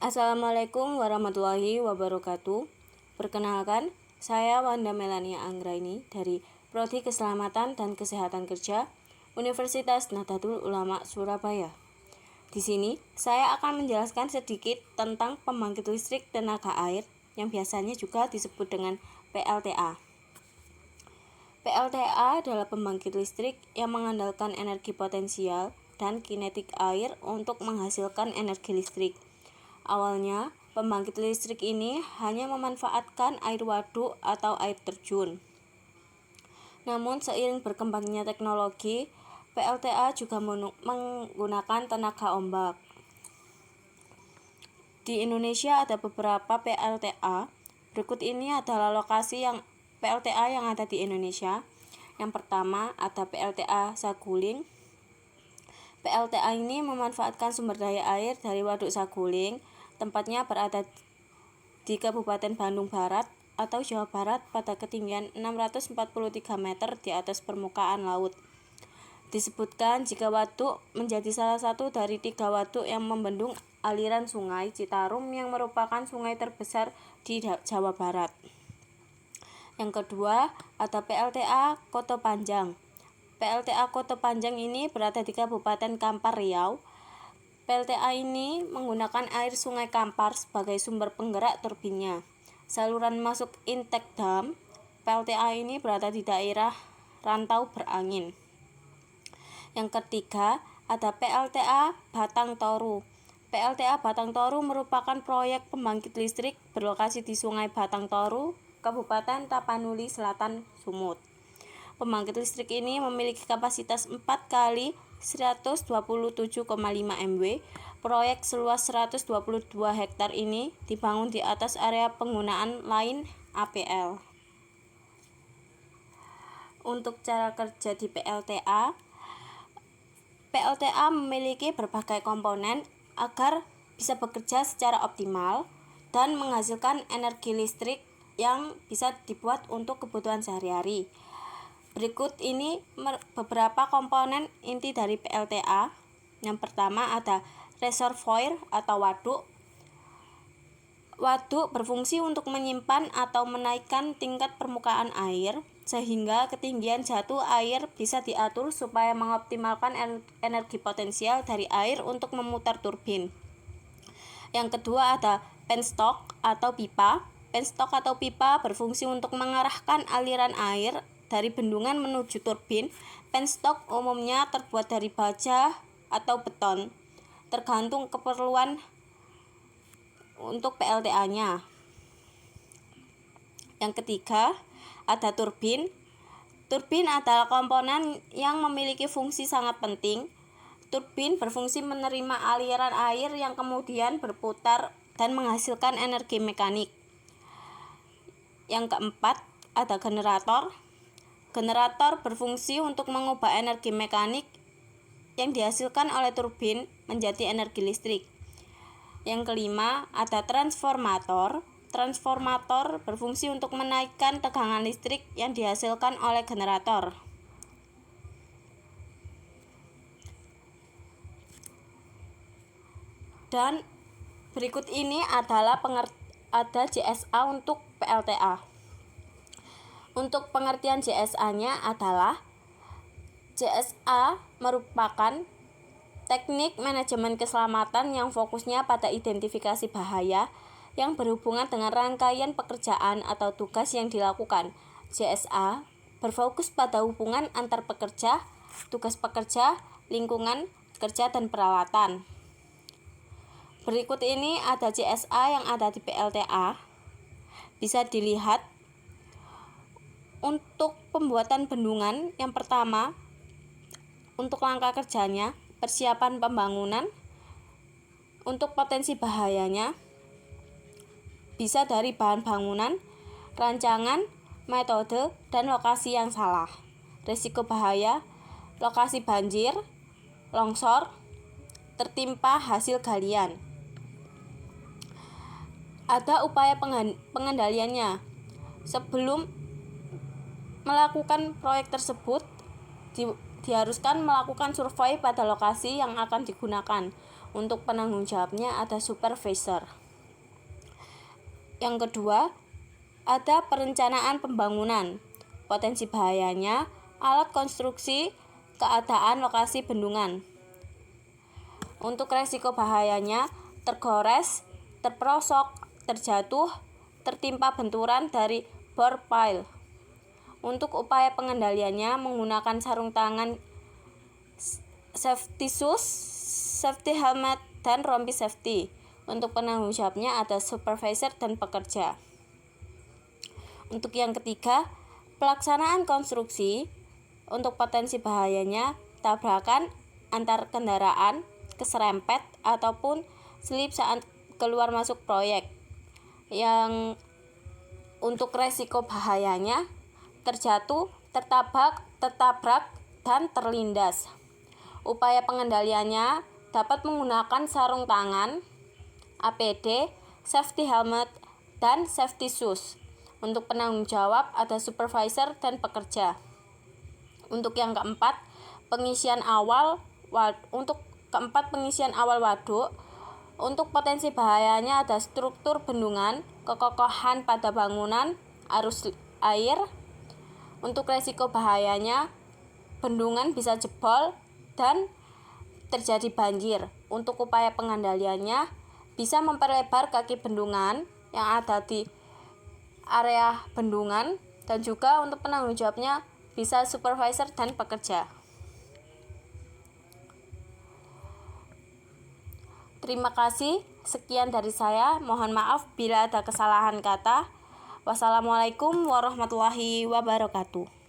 Assalamualaikum warahmatullahi wabarakatuh. Perkenalkan, saya Wanda Melania Anggraini dari Prodi Keselamatan dan Kesehatan Kerja Universitas Nahdlatul Ulama Surabaya. Di sini, saya akan menjelaskan sedikit tentang pembangkit listrik tenaga air yang biasanya juga disebut dengan PLTA. PLTA adalah pembangkit listrik yang mengandalkan energi potensial dan kinetik air untuk menghasilkan energi listrik. Awalnya, pembangkit listrik ini hanya memanfaatkan air waduk atau air terjun. Namun, seiring berkembangnya teknologi, PLTA juga menggunakan tenaga ombak. Di Indonesia ada beberapa PLTA. Berikut ini adalah lokasi PLTA yang ada di Indonesia. Yang pertama ada PLTA Saguling. PLTA ini memanfaatkan sumber daya air dari Waduk Saguling. Tempatnya berada di Kabupaten Bandung Barat atau Jawa Barat pada ketinggian 643 meter di atas permukaan laut. Disebutkan jika waduk menjadi salah satu dari 3 waduk yang membendung aliran Sungai Citarum yang merupakan sungai terbesar di Jawa Barat. Yang kedua, ada PLTA Koto Panjang. PLTA Koto Panjang ini berada di Kabupaten Kampar, Riau. PLTA ini menggunakan air Sungai Kampar sebagai sumber penggerak turbinnya. Saluran masuk intake dam PLTA ini berada di daerah Rantau Berangin. Yang ketiga, ada PLTA Batang Toru. PLTA Batang Toru merupakan proyek pembangkit listrik berlokasi di Sungai Batang Toru, Kabupaten Tapanuli Selatan, Sumut. Pembangkit listrik ini memiliki kapasitas 4 kali 127,5 MW. Proyek seluas 122 hektar ini dibangun di atas area penggunaan lain APL. Untuk cara kerja di PLTA memiliki berbagai komponen agar bisa bekerja secara optimal dan menghasilkan energi listrik yang bisa dibuat untuk kebutuhan sehari-hari. Berikut ini beberapa komponen inti dari PLTA. Yang pertama ada reservoir atau waduk. Waduk berfungsi untuk menyimpan atau menaikkan tingkat permukaan air sehingga ketinggian jatuh air bisa diatur supaya mengoptimalkan energi potensial dari air untuk memutar turbin. Yang kedua ada penstock atau pipa. Penstock atau pipa berfungsi untuk mengarahkan aliran air dari bendungan menuju turbin. Penstock umumnya terbuat dari baja atau beton, tergantung keperluan untuk PLTA-nya. Yang ketiga, ada turbin. Turbin adalah komponen yang memiliki fungsi sangat penting. Turbin berfungsi menerima aliran air yang kemudian berputar dan menghasilkan energi mekanik. Yang keempat, ada generator. Generator berfungsi untuk mengubah energi mekanik yang dihasilkan oleh turbin menjadi energi listrik. Yang kelima, ada transformator. Transformator berfungsi untuk menaikkan tegangan listrik yang dihasilkan oleh generator. Dan berikut ini adalah ada JSA untuk PLTA. Untuk pengertian JSA-nya adalah JSA merupakan teknik manajemen keselamatan yang fokusnya pada identifikasi bahaya yang berhubungan dengan rangkaian pekerjaan atau tugas yang dilakukan. JSA berfokus pada hubungan antar pekerja, tugas pekerja, lingkungan kerja, dan peralatan. Berikut ini ada JSA yang ada di PLTA. Bisa dilihat untuk pembuatan bendungan. Yang pertama, untuk langkah kerjanya, persiapan pembangunan. Untuk potensi bahayanya, bisa dari bahan bangunan, rancangan, metode, dan lokasi yang salah. Risiko bahaya, lokasi banjir, longsor, tertimpa hasil galian. Ada upaya pengendaliannya. Sebelum melakukan proyek tersebut, diharuskan melakukan survei pada lokasi yang akan digunakan Untuk penanggung jawabnya ada supervisor. Yang kedua, ada perencanaan pembangunan. Potensi bahayanya, alat konstruksi, keadaan lokasi bendungan. Untuk resiko bahayanya, tergores, terperosok, terjatuh, tertimpa benturan dari bore pile. Untuk upaya pengendaliannya menggunakan sarung tangan safety shoes, safety helmet, dan rompi safety. Untuk penanggung jawabnya ada supervisor dan pekerja. Untuk yang ketiga, pelaksanaan konstruksi. Untuk potensi bahayanya, tabrakan antar kendaraan, keserempet, ataupun slip saat keluar masuk proyek. Yang untuk resiko bahayanya, terjatuh, tertabrak, dan terlindas. Upaya pengendaliannya dapat menggunakan sarung tangan, APD, safety helmet, dan safety shoes. Untuk penanggung jawab ada supervisor dan pekerja. Untuk yang keempat, pengisian awal waduk. Untuk potensi bahayanya ada struktur bendungan, kekokohan pada bangunan, arus air. Untuk resiko bahayanya, bendungan bisa jebol dan terjadi banjir. Untuk upaya pengendaliannya, bisa memperlebar kaki bendungan yang ada di area bendungan, dan juga untuk penanggung jawabnya bisa supervisor dan pekerja. Terima kasih, sekian dari saya. Mohon maaf bila ada kesalahan kata. Wassalamualaikum warahmatullahi wabarakatuh.